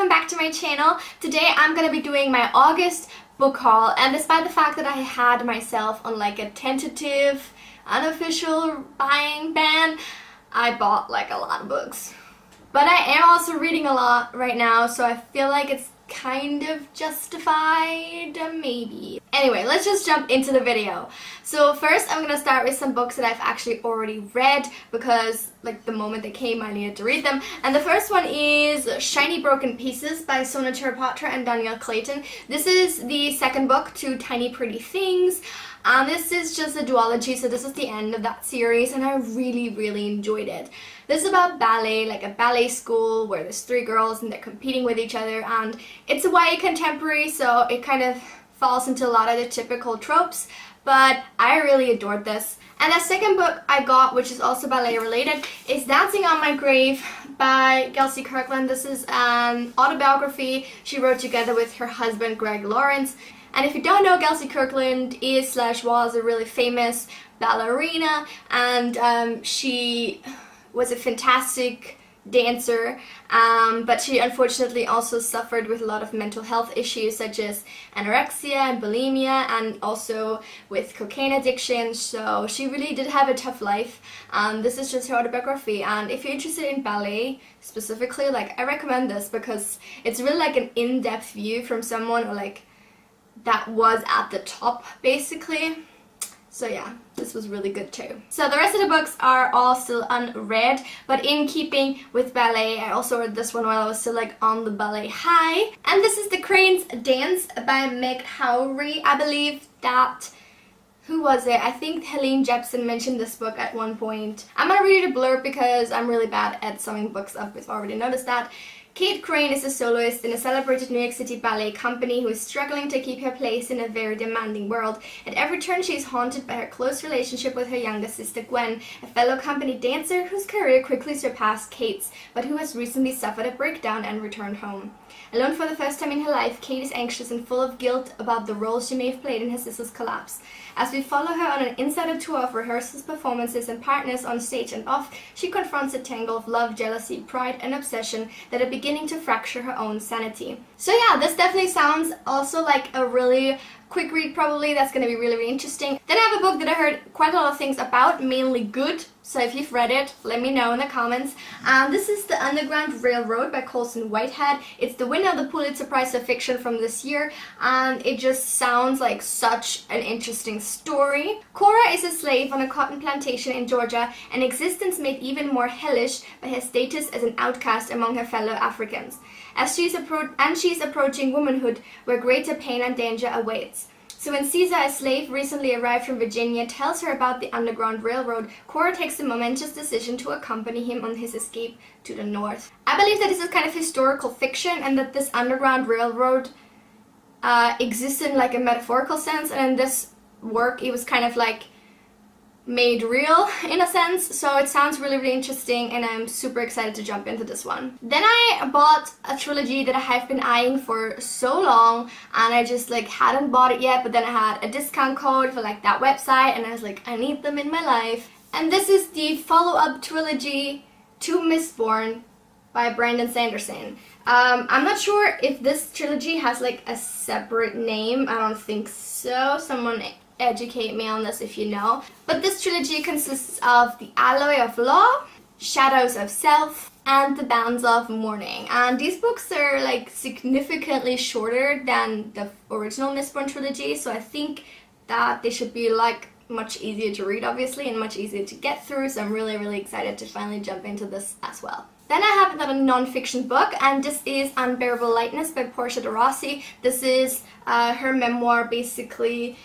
welcome back to my channel. Today I'm gonna be doing my August book haul, and despite the fact that I had myself on like a tentative, unofficial buying ban, I bought like a lot of books. But I am also reading a lot right now, so I feel like it's kind of justified, maybe. Anyway, let's just jump into the video. So first I'm gonna start with some books that I've actually already read because like the moment they came I needed to read them. And the first one is Shiny Broken Pieces by Sona Chirapatra and Danielle Clayton. This is the second book to Tiny Pretty Things. And this is just a duology, so this is the end of that series, and I really enjoyed it. This is about ballet, like a ballet school where there's three girls and they're competing with each other, and it's a YA contemporary, so it kind of falls into a lot of the typical tropes, but I really adored this. And the second book I got, which is also ballet related, is Dancing on My Grave by Kelsey Kirkland. This is an autobiography she wrote together with her husband Greg Lawrence. And if you don't know, Kelsey Kirkland was a really famous ballerina, and she was a fantastic dancer, but she unfortunately also suffered with a lot of mental health issues such as anorexia and bulimia, and also with cocaine addiction, so she really did have a tough life. This is just her autobiography, and if you're interested in ballet specifically, like, I recommend this because it's really like an in-depth view from someone or like that was at the top basically. So yeah, this was really good too. So the rest of the books are all still unread, but in keeping with ballet, I also read this one while I was still like on the ballet high. And this is The Crane's Dance by Meg Howry. I believe that, who was it? I think Helene Jepsen mentioned this book at one point. I'm gonna read a blurb because I'm really bad at summing books up, I've already noticed that. Kate Crane is a soloist in a celebrated New York City ballet company who is struggling to keep her place in a very demanding world. At every turn, she is haunted by her close relationship with her younger sister Gwen, a fellow company dancer whose career quickly surpassed Kate's, but who has recently suffered a breakdown and returned home. Alone for the first time in her life, Kate is anxious and full of guilt about the role she may have played in her sister's collapse. As we follow her on an insider tour of rehearsals, performances, and partners on stage and off, she confronts a tangle of love, jealousy, pride, and obsession that are beginning to fracture her own sanity. So yeah, this definitely sounds also like a really quick read probably, that's going to be really interesting. Then I have a book that I heard quite a lot of things about, mainly good, so if you've read it, let me know in the comments. This is The Underground Railroad by Colson Whitehead. It's the winner of the Pulitzer Prize for Fiction from this year, and it just sounds like such an interesting story. Cora is a slave on a cotton plantation in Georgia, an existence made even more hellish by her status as an outcast among her fellow Africans. As she's approaching womanhood, where greater pain and danger awaits. So when Caesar, a slave recently arrived from Virginia, tells her about the Underground Railroad, Cora takes the momentous decision to accompany him on his escape to the north. I believe that this is kind of historical fiction, and that this Underground Railroad exists in like a metaphorical sense, and in this work it was kind of like made real in a sense, so it sounds really interesting, and I'm super excited to jump into this one. Then I bought a trilogy that I have been eyeing for so long, and I just like hadn't bought it yet, but then I had a discount code for like that website, and I was like, I need them in my life. And this is the follow-up trilogy to Mistborn by Brandon Sanderson. I'm not sure if this trilogy has like a separate name. I don't think so. Someone educate me on this if you know. But this trilogy consists of The Alloy of Law, Shadows of Self, and The Bands of Mourning. And these books are like significantly shorter than the original Mistborn trilogy, so I think that they should be like much easier to read obviously, and much easier to get through, so I'm really excited to finally jump into this as well. Then I have another non-fiction book, and this is Unbearable Lightness by Portia de Rossi. This is her memoir basically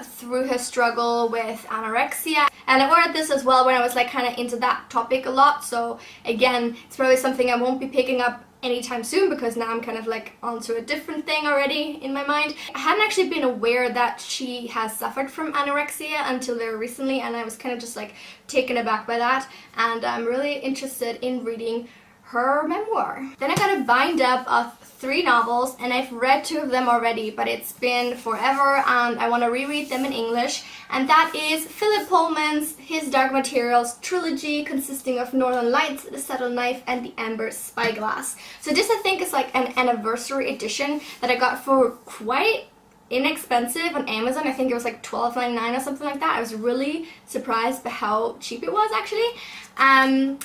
through her struggle with anorexia. And I ordered this as well when I was like kind of into that topic a lot, so again, it's probably something I won't be picking up anytime soon because now I'm kind of like onto a different thing already in my mind. I hadn't actually been aware that she has suffered from anorexia until very recently, and I was kind of just like taken aback by that, and I'm really interested in reading her memoir. Then I got a bind up of 3 novels, and I've read 2 of them already, but it's been forever and I want to reread them in English. And that is Philip Pullman's His Dark Materials trilogy, consisting of Northern Lights, The Subtle Knife, and The Amber Spyglass. So this, I think, is like an anniversary edition that I got for quite inexpensive on Amazon. I think it was like $12.99 or something like that. I was really surprised by how cheap it was, actually. And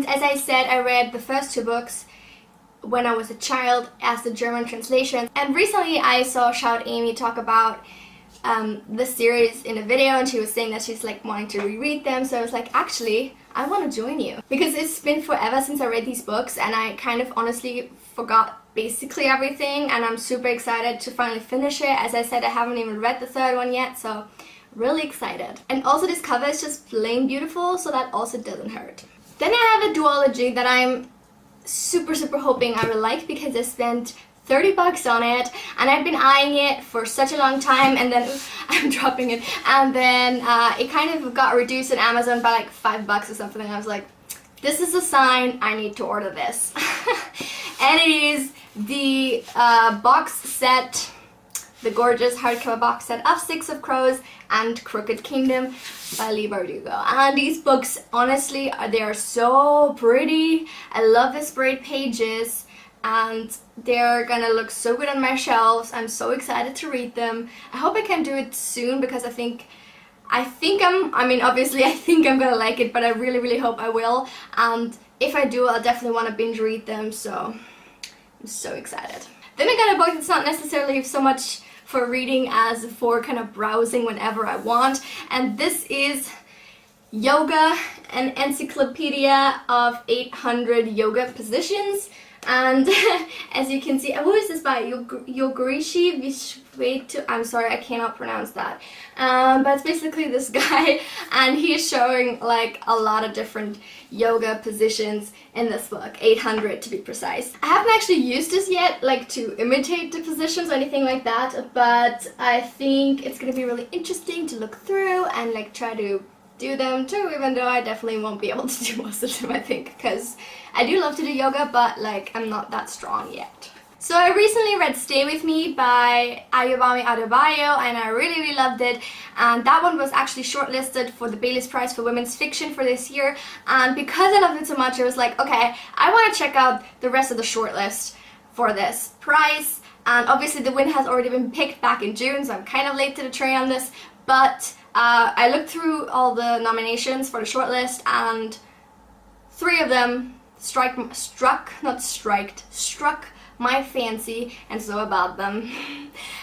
as I said, I read the first 2 books when I was a child as the German translation. And recently I saw Shout Amy talk about the series in a video, and she was saying that she's like wanting to reread them. So I was like, actually, I want to join you, because it's been forever since I read these books and I kind of honestly forgot basically everything, and I'm super excited to finally finish it. As I said, I haven't even read the 3rd one yet, so really excited. And also this cover is just plain beautiful, so that also doesn't hurt. Then I have a duology that I'm super hoping I will like, because I spent $30 on it and I've been eyeing it for such a long time, and then I'm dropping it, and then it kind of got reduced on Amazon by like $5 or something, and I was like, this is a sign I need to order this. And it is the box set, the gorgeous hardcover box set of Six of Crows and Crooked Kingdom by Leigh Bardugo. And these books, honestly, they are so pretty. I love the sprayed pages, and they're gonna look so good on my shelves. I'm so excited to read them. I hope I can do it soon, because I think obviously I think I'm gonna like it, but I really hope I will. And if I do, I'll definitely want to binge read them, so I'm so excited. Then I got a book that's not necessarily so much for reading as for kind of browsing whenever I want, and this is Yoga, an encyclopedia of 800 yoga positions. And as you can see, who is this by? Yogirishi Vishwetu. I'm sorry, I cannot pronounce that. But it's basically this guy, and he is showing like a lot of different yoga positions in this book, 800 to be precise. I haven't actually used this yet, like to imitate the positions or anything like that, but I think it's gonna be really interesting to look through and like try to do them too, even though I definitely won't be able to do most of them, I think, because I do love to do yoga, but like I'm not that strong yet. So I recently read Stay With Me by Ayobami Adebayo, and I really loved it, and that one was actually shortlisted for the Bailey's Prize for Women's Fiction for this year, and because I loved it so much, I was like, okay, I want to check out the rest of the shortlist for this prize. And obviously the win has already been picked back in June, so I'm kind of late to the train on this, but I looked through all the nominations for the shortlist, and 3 of them struck my fancy, and so about them.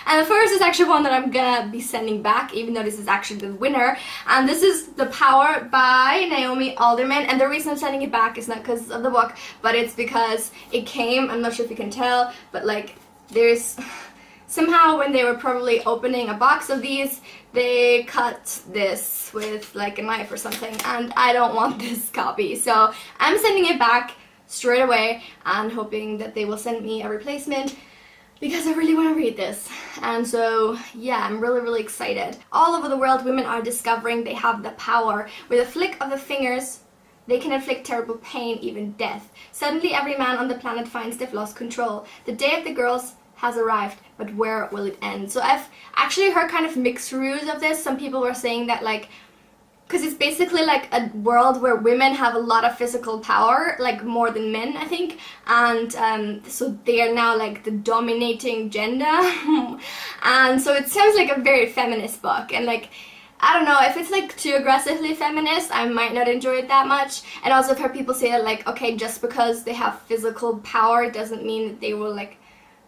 And the first is actually one that I'm gonna be sending back, even though this is actually the winner, and this is The Power by Naomi Alderman. And the reason I'm sending it back is not because of the book, but it's because it came, I'm not sure if you can tell, but like there's somehow when they were probably opening a box of these, they cut this with like a knife or something, and I don't want this copy, so I'm sending it back straight away and hoping that they will send me a replacement, because I really want to read this. And so yeah, I'm really excited. All over the world, women are discovering they have the power. With a flick of the fingers, they can inflict terrible pain, even death. Suddenly every man on the planet finds they've lost control. The day of the girls has arrived, but where will it end? So I've actually heard kind of mixed reviews of this. Some people were saying that like, because it's basically like a world where women have a lot of physical power, like more than men, I think, and so they are now like the dominating gender. And so it sounds like a very feminist book, and like I don't know, if it's like too aggressively feminist, I might not enjoy it that much. And also I've heard people say that like, okay, just because they have physical power doesn't mean that they will like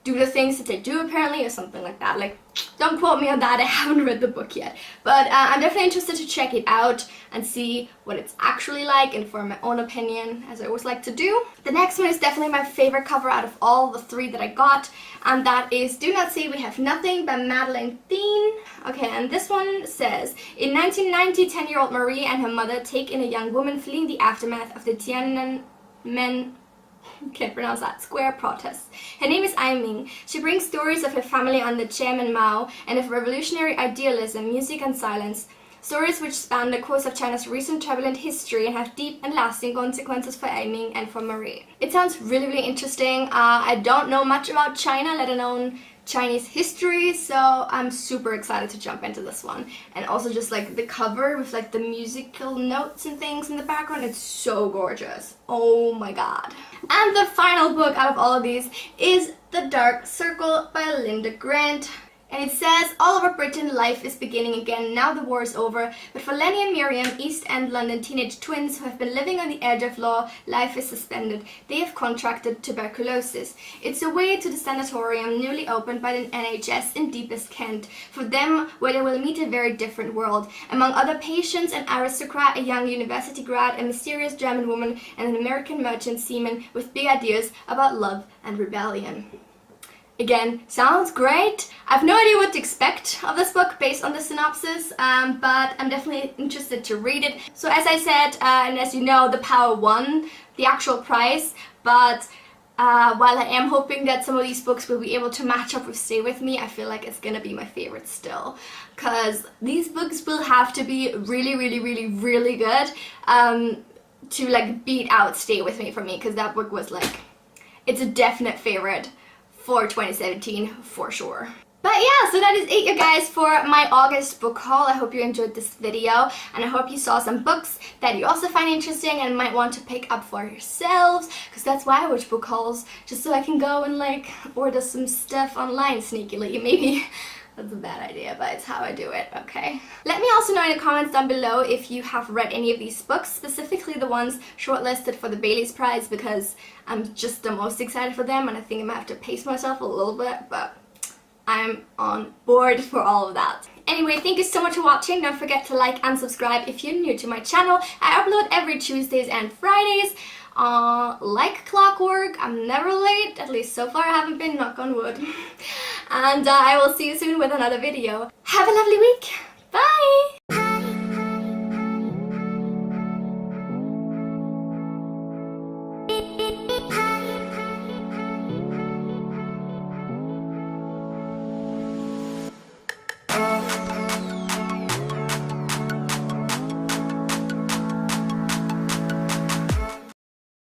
do the things that they do apparently, or something like that. Like, don't quote me on that, I haven't read the book yet. But I'm definitely interested to check it out and see what it's actually like and form my own opinion, as I always like to do. The next one is definitely my favorite cover out of all the 3 that I got, and that is Do Not Say We Have Nothing by Madeleine Thien. Okay, and this one says, in 1990, 10-year-old Marie and her mother take in a young woman fleeing the aftermath of the Tiananmen can't pronounce that, square protests. Her name is Aiming. She brings stories of her family under Chairman Mao and of revolutionary idealism, music and silence. stories which span the course of China's recent turbulent history and have deep and lasting consequences for Amy and for Marie. It sounds really, really interesting. I don't know much about China, let alone Chinese history, so I'm super excited to jump into this one. And also just like the cover with like the musical notes and things in the background, it's so gorgeous. Oh my god. And the final book out of all of these is The Dark Circle by Linda Grant. And it says, all over Britain, life is beginning again. Now the war is over. But for Lenny and Miriam, East End London teenage twins who have been living on the edge of law, life is suspended. They have contracted tuberculosis. It's a way to the sanatorium newly opened by the NHS in deepest Kent. For them, where they will meet a very different world. Among other patients, an aristocrat, a young university grad, a mysterious German woman, and an American merchant seaman with big ideas about love and rebellion. Again, sounds great. I have no idea what to expect of this book based on the synopsis, but I'm definitely interested to read it. So as I said, and as you know, The Power won the actual prize, but while I am hoping that some of these books will be able to match up with Stay With Me, I feel like it's gonna be my favorite still. Because these books will have to be really, really, really, really good to like beat out Stay With Me for me, because that book was like, it's a definite favorite for 2017 for sure. But yeah, so that is it, you guys, for my August book haul. I hope you enjoyed this video, and I hope you saw some books that you also find interesting and might want to pick up for yourselves, because that's why I watch book hauls, just so I can go and like order some stuff online sneakily. Maybe that's a bad idea, but it's how I do it, okay? Let me also know in the comments down below if you have read any of these books, specifically the ones shortlisted for the Bailey's Prize, because I'm just the most excited for them, and I think I might have to pace myself a little bit, but I'm on board for all of that. Anyway, thank you so much for watching. Don't forget to like and subscribe if you're new to my channel. I upload every Tuesdays and Fridays. Like clockwork, I'm never late, at least so far I haven't been, knock on wood. And I will see you soon with another video. Have a lovely week. Bye! Oh.